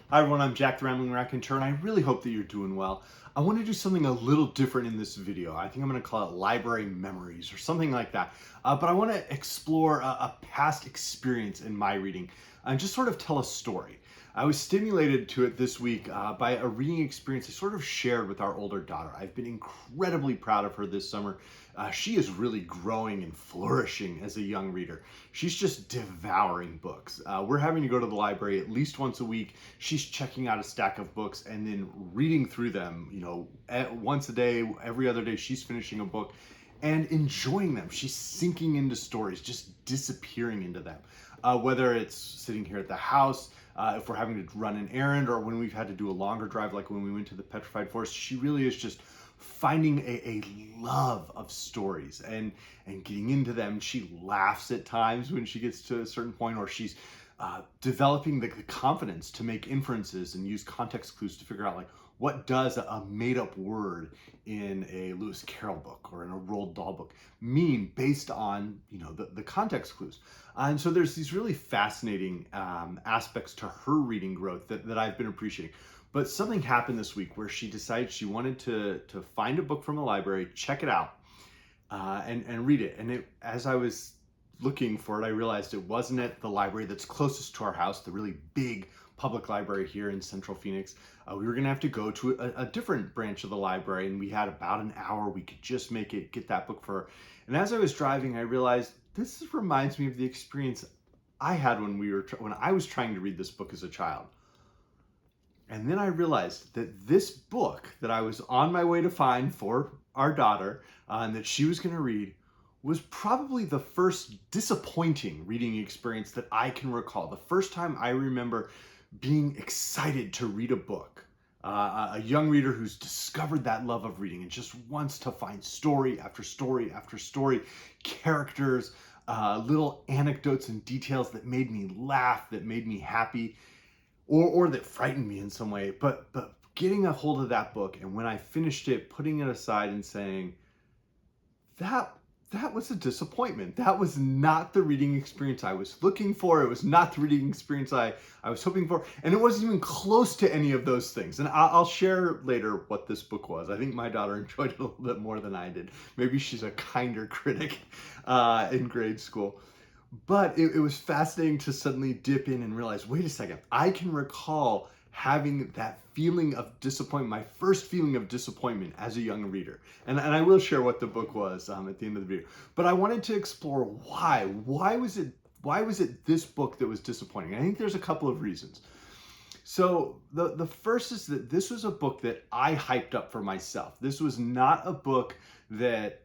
Hi everyone, I'm Jack the Rambling Raconteur, and I really hope that you're doing well. I want to do something a little different in this video. I think I'm going to call it Library Memories or something like that. But I want to explore a past experience in my reading and just sort of tell a story. I was stimulated to it this week by a reading experience I sort of shared with our older daughter. I've been incredibly proud of her this summer. She is really growing and flourishing as a young reader. She's just devouring books. We're having to go to the library at least once a week. She's checking out a stack of books and then reading through them, once a day, every other day, she's finishing a book and enjoying them. She's sinking into stories, just disappearing into them. Whether it's sitting here at the house, if we're having to run an errand, or when we've had to do a longer drive, like when we went to the Petrified Forest, she really is just finding a love of stories and getting into them. She laughs at times when she gets to a certain point, or she's developing the confidence to make inferences and use context clues to figure out, like, what does a made-up word in a Lewis Carroll book or in a Roald Dahl book mean based on the context clues. And so there's these really fascinating aspects to her reading growth that I've been appreciating. But something happened this week where she decided she wanted to find a book from the library, check it out, and read it. And as I was looking for it, I realized it wasn't at the library that's closest to our house, the really big public library here in Central Phoenix. We were gonna have to go to a different branch of the library, and we had about an hour. We could just make it, get that book for her. And as I was driving, I realized this reminds me of the experience I had when I was trying to read this book as a child. And then I realized that this book that I was on my way to find for our daughter and that she was going to read was probably the first disappointing reading experience that I can recall. The first time I remember being excited to read a book. A young reader who's discovered that love of reading and just wants to find story after story after story, characters, little anecdotes and details that made me laugh, that made me happy, or that frightened me in some way. But getting a hold of that book, and when I finished it, putting it aside and saying, that was a disappointment. That was not the reading experience I was looking for. It was not the reading experience I was hoping for. And it wasn't even close to any of those things. And I'll share later what this book was. I think my daughter enjoyed it a little bit more than I did. Maybe she's a kinder critic in grade school. But it was fascinating to suddenly dip in and realize, wait a second, I can recall having that feeling of disappointment, my first feeling of disappointment as a young reader. And I will share what the book was at the end of the video. But I wanted to explore why. Why was it this book that was disappointing? I think there's a couple of reasons. So the first is that this was a book that I hyped up for myself. This was not a book that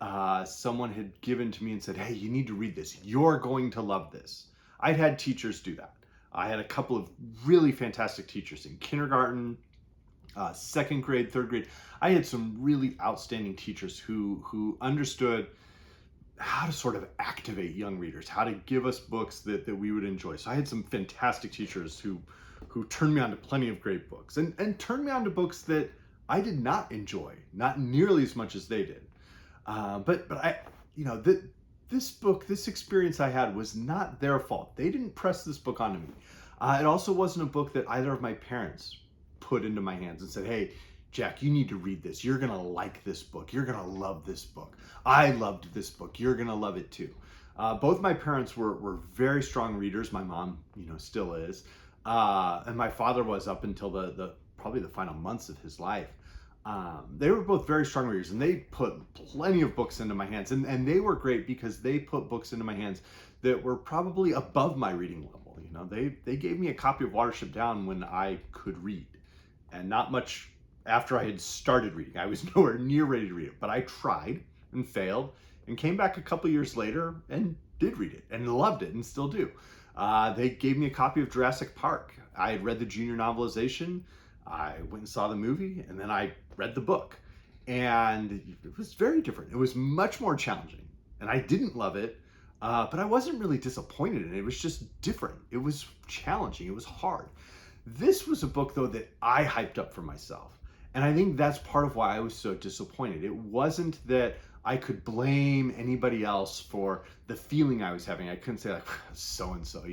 someone had given to me and said, hey, you need to read this. You're going to love this. I'd had teachers do that. I had a couple of really fantastic teachers in kindergarten, second grade, third grade. I had some really outstanding teachers who understood how to sort of activate young readers, how to give us books that we would enjoy. So I had some fantastic teachers who turned me on to plenty of great books and turned me on to books that I did not enjoy, not nearly as much as they did. But this experience I had was not their fault. They didn't press this book onto me. It also wasn't a book that either of my parents put into my hands and said, hey, Jack, you need to read this. You're going to like this book. You're going to love this book. I loved this book. You're going to love it too. Both my parents were very strong readers. My mom, still is. And my father was up until probably the final months of his life. They were both very strong readers, and they put plenty of books into my hands. And they were great because they put books into my hands that were probably above my reading level. They gave me a copy of Watership Down when I could read, and not much after I had started reading. I was nowhere near ready to read it, but I tried and failed and came back a couple years later and did read it and loved it and still do. They gave me a copy of Jurassic Park. I had read the junior novelization. I went and saw the movie, and then I read the book. And it was very different. It was much more challenging. And I didn't love it, but I wasn't really disappointed in it. It was just different. It was challenging. It was hard. This was a book, though, that I hyped up for myself. And I think that's part of why I was so disappointed. It wasn't that I could blame anybody else for the feeling I was having. I couldn't say, like, so-and-so,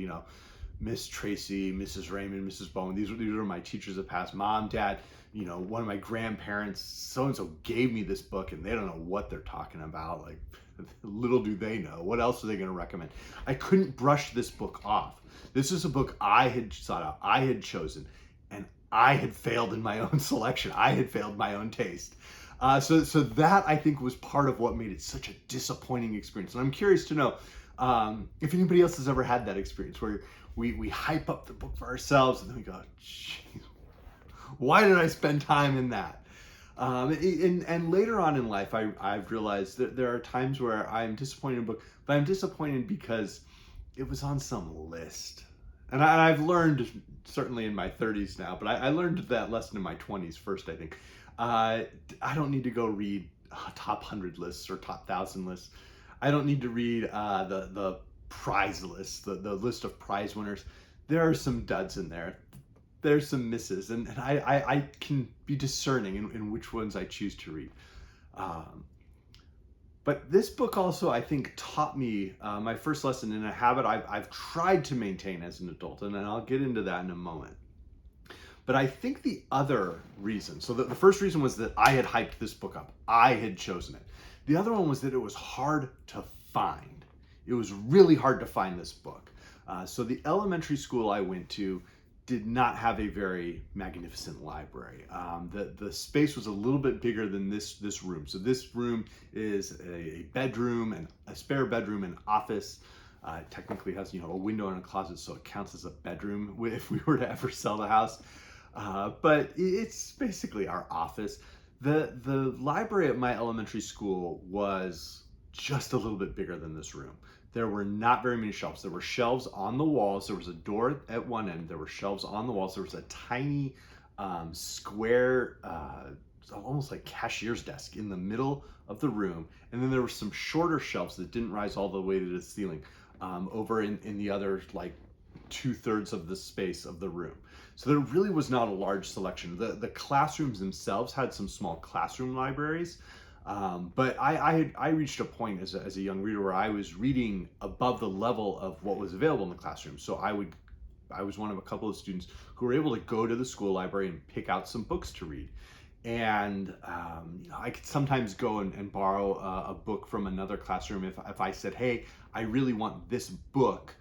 Miss Tracy, Mrs. Raymond, Mrs. Bowen. These were my teachers of past. Mom, Dad, one of my grandparents, so-and-so gave me this book and they don't know what they're talking about. Like, little do they know. What else are they going to recommend? I couldn't brush this book off. This is a book I had sought out, I had chosen, and I had failed in my own selection. I had failed my own taste. So that, I think, was part of what made it such a disappointing experience. And I'm curious to know if anybody else has ever had that experience where we hype up the book for ourselves and then we go, geez, why did I spend time in that? And later on in life, I've realized that there are times where I'm disappointed in a book, but I'm disappointed because it was on some list. And I've learned, certainly in my 30s now, but I learned that lesson in my 20s first, I think. I don't need to go read top 100 lists or top 1,000 lists. I don't need to read the prize list, the list of prize winners. There are some duds in there. There's some misses, and I can be discerning in which ones I choose to read. But this book also, I think, taught me my first lesson in a habit I've tried to maintain as an adult, and I'll get into that in a moment. But I think the other reason, so the first reason was that I had hyped this book up. I had chosen it. The other one was that it was hard to find. It was really hard to find this book. So the elementary school I went to did not have a very magnificent library. The space was a little bit bigger than this room. So this room is a bedroom and a spare bedroom and office. It technically has a window and a closet, so it counts as a bedroom if we were to ever sell the house. But it's basically our office. The library at my elementary school was just a little bit bigger than this room. There were not very many shelves. There were shelves on the walls. There was a door at one end. There were shelves on the walls. There was a tiny square, almost like cashier's desk in the middle of the room. And then there were some shorter shelves that didn't rise all the way to the ceiling over in the other, like, 2/3 of the space of the room. So there really was not a large selection. The classrooms themselves had some small classroom libraries, but I reached a point as a young reader where I was reading above the level of what was available in the classroom. So I was one of a couple of students who were able to go to the school library and pick out some books to read. And I could sometimes go and borrow a book from another classroom if I said, hey, I really want this book.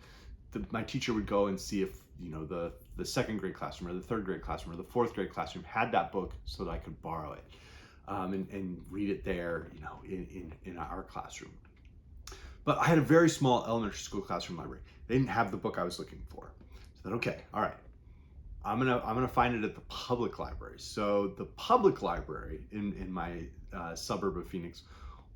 My teacher would go and see if the second grade classroom or the third grade classroom or the fourth grade classroom had that book so that I could borrow it and read it there, in our classroom. But I had a very small elementary school classroom library. They didn't have the book I was looking for. So I said, okay, all right, I'm gonna find it at the public library. So the public library in my suburb of Phoenix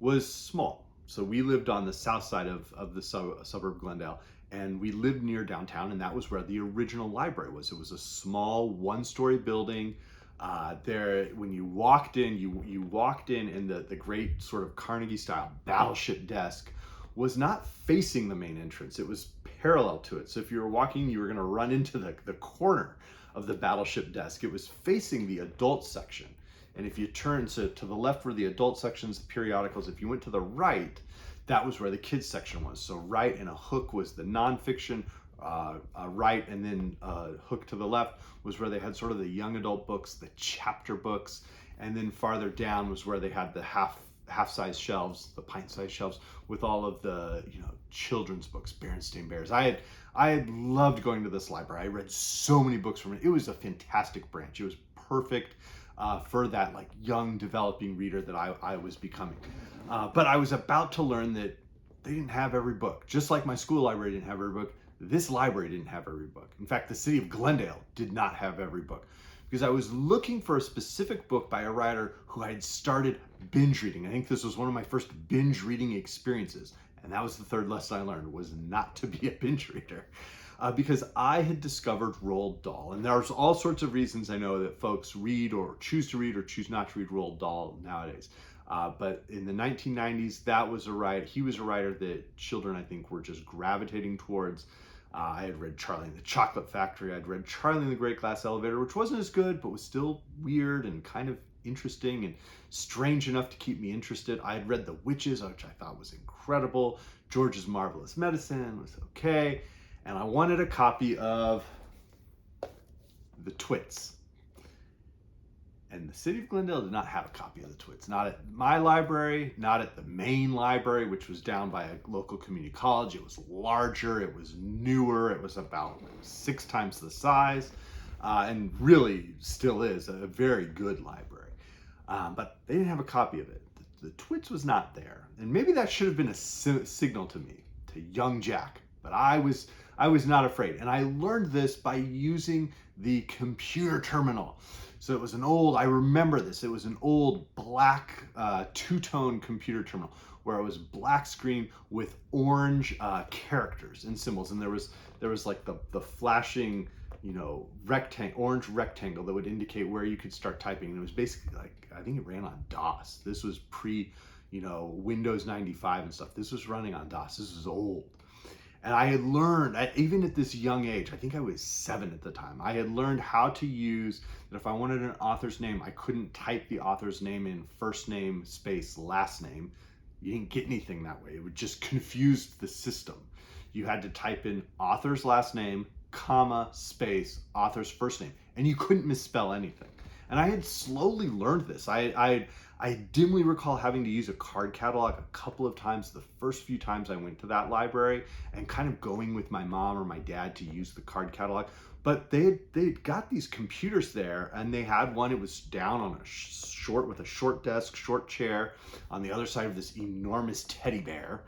was small. So we lived on the south side of the suburb Glendale, and we lived near downtown, and that was where the original library was. It was a small one-story building. When you walked in, you walked in, and the great sort of Carnegie-style battleship desk was not facing the main entrance. It was parallel to it. So if you were walking, you were going to run into the corner of the battleship desk. It was facing the adult section. And if you turn to the left were the adult sections, the periodicals. If you went to the right, that was where the kids section was. So right and a hook was the nonfiction, right, and then hook to the left was where they had sort of the young adult books, the chapter books, and then farther down was where they had the half-size shelves, the pint-size shelves with all of the children's books, Berenstain Bears. I had loved going to this library. I read so many books from it. It was a fantastic branch. It was perfect for that young developing reader that I was becoming. But I was about to learn that they didn't have every book. Just like my school library didn't have every book, this library didn't have every book. In fact, the city of Glendale did not have every book, because I was looking for a specific book by a writer who I had started binge reading. I think this was one of my first binge reading experiences. And that was the third lesson I learned, was not to be a binge reader. Because I had discovered Roald Dahl. And there's all sorts of reasons I know that folks read or choose not to read Roald Dahl nowadays. But in the 1990s, he was a writer that children, I think, were just gravitating towards. I had read Charlie and the Chocolate Factory. I'd read Charlie and the Great Glass Elevator, which wasn't as good, but was still weird and kind of interesting and strange enough to keep me interested. I had read The Witches, which I thought was incredible. George's Marvelous Medicine was okay. and I wanted a copy of The Twits. And the city of Glendale did not have a copy of The Twits. Not at my library, not at the main library, which was down by a local community college. It was larger, it was newer, it was about 6 times the size, and really still is a very good library. But they didn't have a copy of it. The Twits was not there. And maybe that should have been a signal to me, to young Jack. But I was not afraid. And I learned this by using the computer terminal. So it was I remember this, it was an old black two-tone computer terminal where it was black screen with orange characters and symbols. And there was like the flashing, orange rectangle that would indicate where you could start typing. And it was basically like, I think it ran on DOS. This was pre, Windows 95 and stuff. This was running on DOS. This was old. And I had learned, even at this young age, I think I was 7 at the time, I had learned how to use that if I wanted an author's name, I couldn't type the author's name in first name space last name. You didn't get anything that way. It would just confuse the system. You had to type in author's last name, comma, space, author's first name, and you couldn't misspell anything. And I had slowly learned this. I dimly recall having to use a card catalog a couple of times the first few times I went to that library, and kind of going with my mom or my dad to use the card catalog. But they got these computers there, and they had one. It was down on a short desk, short chair on the other side of this enormous teddy bear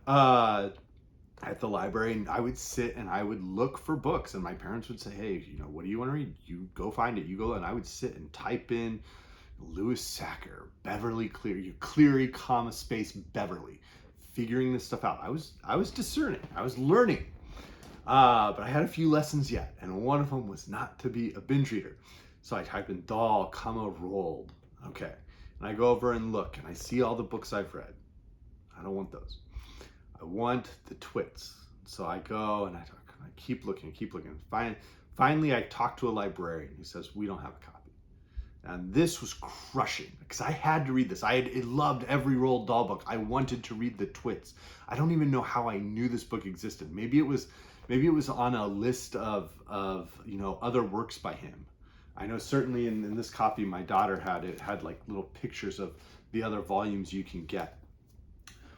at the library. And I would sit and I would look for books, and my parents would say, hey, what do you want to read? You go find it, you go. And I would sit and type in Lewis Sacker, Beverly Cleary, comma, space, Beverly, figuring this stuff out. I was discerning, I was learning, but I had a few lessons yet, and one of them was not to be a binge reader. So I type in doll, comma, rolled. Okay, and I go over and look, and I see all the books I've read. I don't want those. I want The Twits. So I go and I keep looking. Finally, I talk to a librarian. He says, we don't have a copy. And this was crushing because I had to read this. I loved every Roald Dahl book. I wanted to read The Twits. I don't even know how I knew this book existed. Maybe it was on a list of other works by him. I know certainly in this copy my daughter had like little pictures of the other volumes you can get.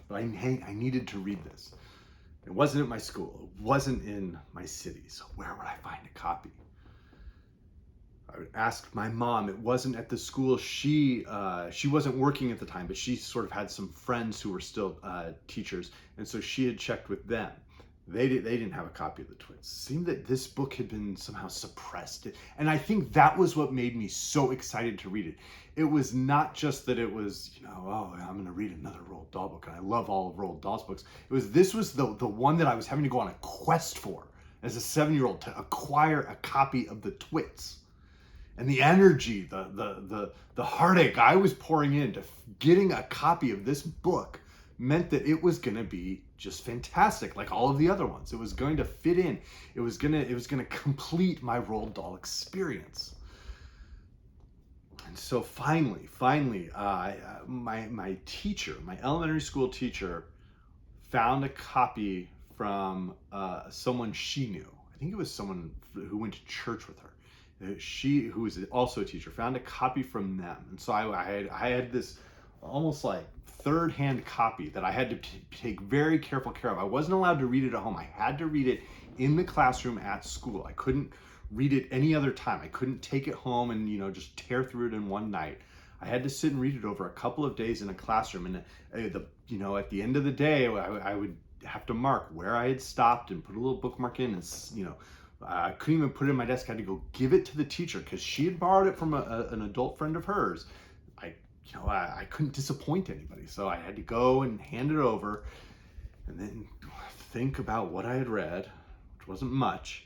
But I needed to read this. It wasn't at my school. It wasn't in my city. So where would I find a copy? I would ask my mom. It wasn't at the school. She wasn't working at the time, but she sort of had some friends who were still teachers, and so she had checked with them. They didn't have a copy of The Twits. It seemed that this book had been somehow suppressed, and I think that was what made me so excited to read it. It was not just that it was, oh, I'm going to read another Roald Dahl book, and I love all of Roald Dahl's books. This was the one that I was having to go on a quest for as a 7-year-old to acquire a copy of The Twits. And the energy, the heartache I was pouring into getting a copy of this book meant that it was going to be just fantastic, like all of the other ones. It was going to fit in. It was going to complete my Roald Dahl experience. And so finally, my teacher, my elementary school teacher, found a copy from someone she knew. I think it was someone who went to church with her. She, who was also a teacher, found a copy from them. And so I had this almost like third-hand copy that I had to take very careful care of. I wasn't allowed to read it at home. I had to read it in the classroom at school. I couldn't read it any other time. I couldn't take it home and just tear through it in one night. I had to sit and read it over a couple of days in a classroom. And at the end of the day, I would have to mark where I had stopped and put a little bookmark in, and I couldn't even put it in my desk. I had to go give it to the teacher because she had borrowed it from an adult friend of hers. I couldn't disappoint anybody, so I had to go and hand it over, and then think about what I had read, which wasn't much,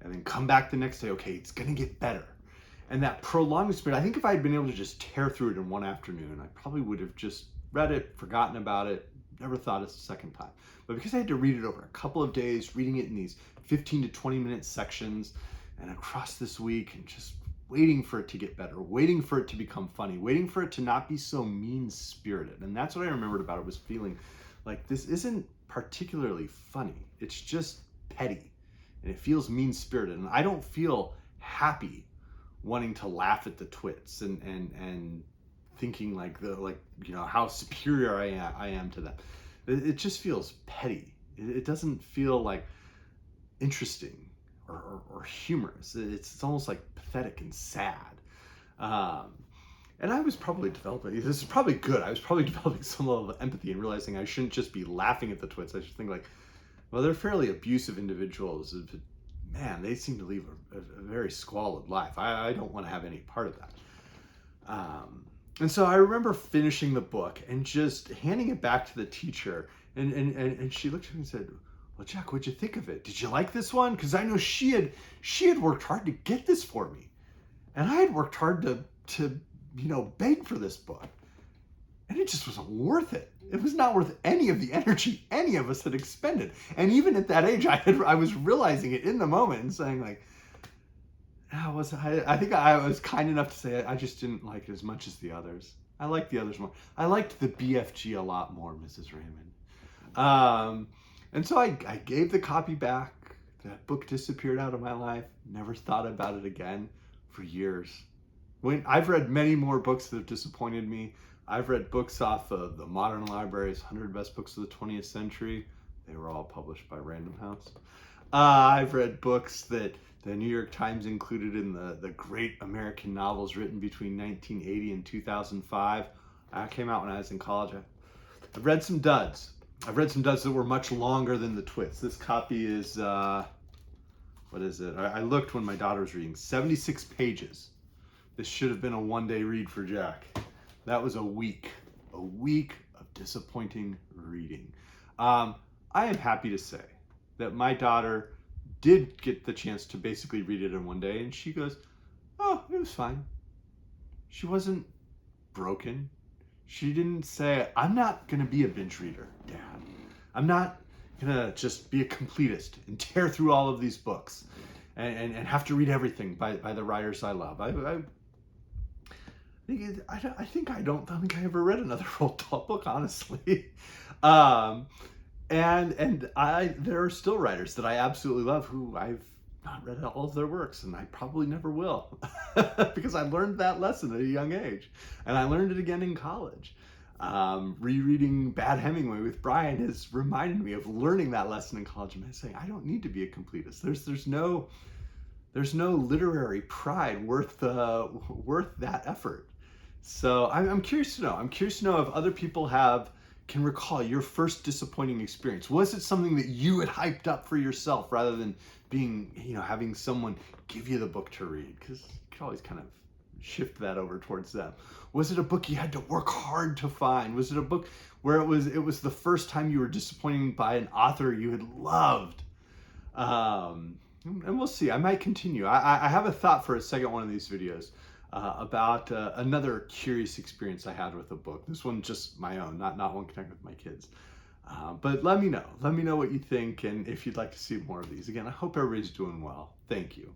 and then come back the next day. Okay, it's gonna get better. And that prolonged experience, I think if I had been able to just tear through it in one afternoon, I probably would have just read it, forgotten about it, never thought it a second time. But because I had to read it over a couple of days, reading it in these 15 to 20 minute sections and across this week, and just waiting for it to get better, waiting for it to become funny, waiting for it to not be so mean-spirited. And that's what I remembered about it, was feeling like this isn't particularly funny. It's just petty and it feels mean-spirited. And I don't feel happy wanting to laugh at the twits and thinking like how superior I am to them. It just feels petty. It doesn't feel like interesting or humorous. It's almost like pathetic and sad. And I was probably developing, this is probably good, I was probably developing some level of empathy and realizing I shouldn't just be laughing at the twits. I should think like, well, they're fairly abusive individuals. Man, they seem to lead a very squalid life. I don't want to have any part of that. And so I remember finishing the book and just handing it back to the teacher. And she looked at me and said, well, Jack, what'd you think of it? Did you like this one? Because I know she had worked hard to get this for me. And I had worked hard to beg for this book. And it just wasn't worth it. It was not worth any of the energy any of us had expended. And even at that age, I was realizing it in the moment and saying like, I think I was kind enough to say I just didn't like it as much as the others. I liked the others more. I liked the BFG a lot more, Mrs. Raymond. And so I gave the copy back. That book disappeared out of my life. Never thought about it again for years. I've read many more books that have disappointed me. I've read books off of the Modern Library's 100 Best Books of the 20th Century. They were all published by Random House. I've read books that the New York Times included in the great American novels written between 1980 and 2005. That came out when I was in college. I've read some duds. I've read some duds that were much longer than the twits. This copy is, what is it? I looked when my daughter was reading, 76 pages. This should have been a one-day read for Jack. That was a week of disappointing reading. I am happy to say that my daughter did get the chance to basically read it in one day, and she goes, oh, it was fine. She wasn't broken. She didn't say, I'm not going to be a binge reader, Dad. I'm not going to just be a completist and tear through all of these books and have to read everything by the writers I love. I don't think I ever read another Roald Dahl book, honestly. And there are still writers that I absolutely love who I've not read all of their works, and I probably never will, because I learned that lesson at a young age, and I learned it again in college. Rereading Bad Hemingway with Brian has reminded me of learning that lesson in college and saying, I don't need to be a completist. There's no literary pride worth that effort. So I'm curious to know. I'm curious to know if other people can recall your first disappointing experience. Was it something that you had hyped up for yourself rather than having someone give you the book to read? Because you could always kind of shift that over towards them. Was it a book you had to work hard to find? Was it a book where it was the first time you were disappointed by an author you had loved? And we'll see. I might continue. I have a thought for a second one of these videos about another curious experience I had with a book. This one just my own, not one connected with my kids. But let me know. Let me know what you think and if you'd like to see more of these. Again, I hope everybody's doing well. Thank you.